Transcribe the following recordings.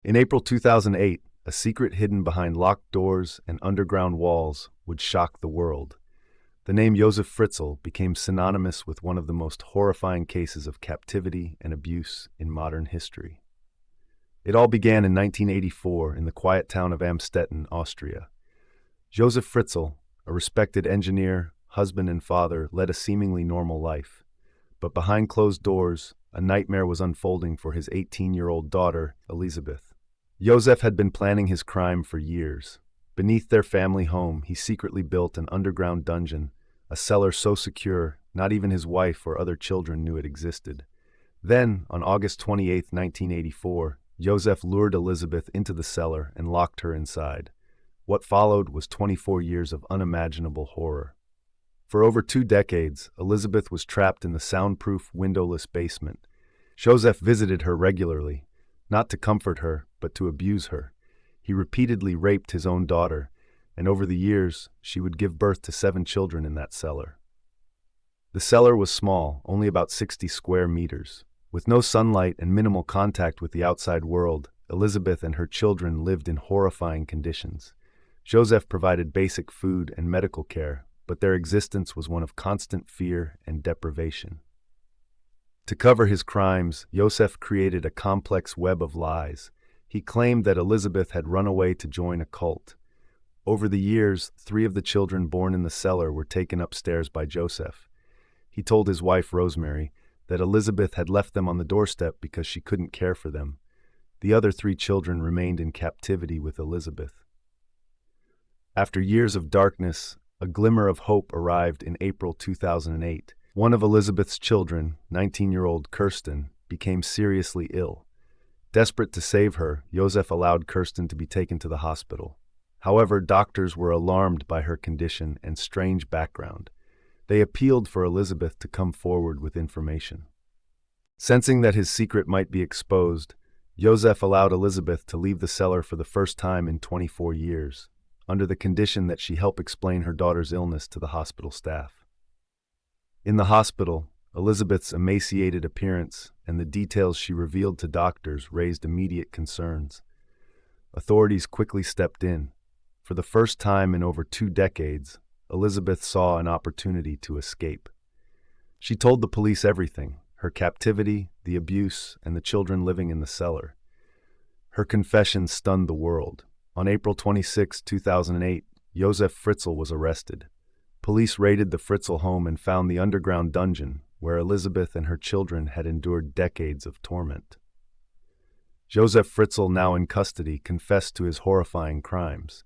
In April 2008, a secret hidden behind locked doors and underground walls would shock the world. The name Josef Fritzl became synonymous with one of the most horrifying cases of captivity and abuse in modern history. It all began in 1984 in the quiet town of Amstetten, Austria. Josef Fritzl, a respected engineer, husband, and father, led a seemingly normal life. But behind closed doors, a nightmare was unfolding for his 18-year-old daughter, Elisabeth. Josef had been planning his crime for years. Beneath their family home, he secretly built an underground dungeon, a cellar so secure not even his wife or other children knew it existed. Then, on August 28, 1984, Josef lured Elisabeth into the cellar and locked her inside. What followed was 24 years of unimaginable horror. For over 2 decades, Elisabeth was trapped in the soundproof, windowless basement. Josef visited her regularly, not to comfort her, but to abuse her. He repeatedly raped his own daughter, and over the years, she would give birth to 7 children in that cellar. The cellar was small, only about 60 square meters. With no sunlight and minimal contact with the outside world, Elisabeth and her children lived in horrifying conditions. Josef provided basic food and medical care, but their existence was one of constant fear and deprivation. To cover his crimes, Josef created a complex web of lies. He claimed that Elisabeth had run away to join a cult. Over the years, 3 of the children born in the cellar were taken upstairs by Josef. He told his wife, Rosemary, that Elisabeth had left them on the doorstep because she couldn't care for them. The other 3 children remained in captivity with Elisabeth. After years of darkness, a glimmer of hope arrived in April 2008. One of Elisabeth's children, 19-year-old Kirsten, became seriously ill. Desperate to save her, Josef allowed Kirsten to be taken to the hospital. However, doctors were alarmed by her condition and strange background. They appealed for Elisabeth to come forward with information. Sensing that his secret might be exposed, Josef allowed Elisabeth to leave the cellar for the first time in 24 years, under the condition that she help explain her daughter's illness to the hospital staff. In the hospital, Elisabeth's emaciated appearance and the details she revealed to doctors raised immediate concerns. Authorities quickly stepped in. For the first time in over 2 decades, Elisabeth saw an opportunity to escape. She told the police everything: her captivity, the abuse, and the children living in the cellar. Her confession stunned the world. On April 26, 2008, Josef Fritzl was arrested. Police raided the Fritzl home and found the underground dungeon where Elisabeth and her children had endured decades of torment. Josef Fritzl, now in custody, confessed to his horrifying crimes.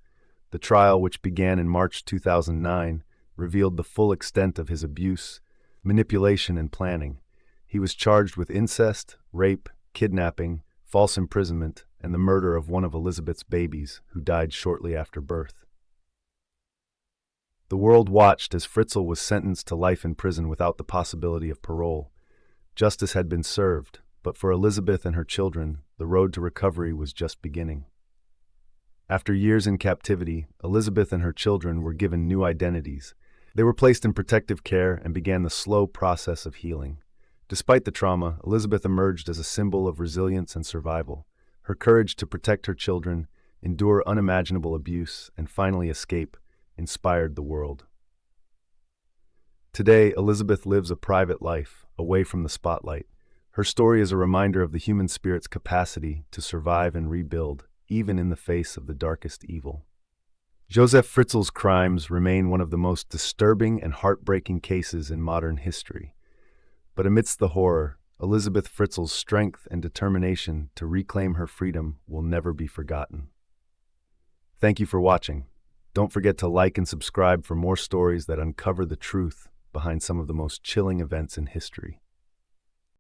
The trial, which began in March 2009, revealed the full extent of his abuse, manipulation, and planning. He was charged with incest, rape, kidnapping, false imprisonment, and the murder of one of Elisabeth's babies, who died shortly after birth. The world watched as Fritzl was sentenced to life in prison without the possibility of parole. Justice had been served, but for Elisabeth and her children, the road to recovery was just beginning. After years in captivity, Elisabeth and her children were given new identities. They were placed in protective care and began the slow process of healing. Despite the trauma, Elisabeth emerged as a symbol of resilience and survival. Her courage to protect her children, endure unimaginable abuse, and finally escape inspired the world. Today, Elisabeth lives a private life, away from the spotlight. Her story is a reminder of the human spirit's capacity to survive and rebuild, even in the face of the darkest evil. Josef Fritzl's crimes remain one of the most disturbing and heartbreaking cases in modern history. But amidst the horror, Elisabeth Fritzl's strength and determination to reclaim her freedom will never be forgotten. Thank you for watching. Don't forget to like and subscribe for more stories that uncover the truth behind some of the most chilling events in history.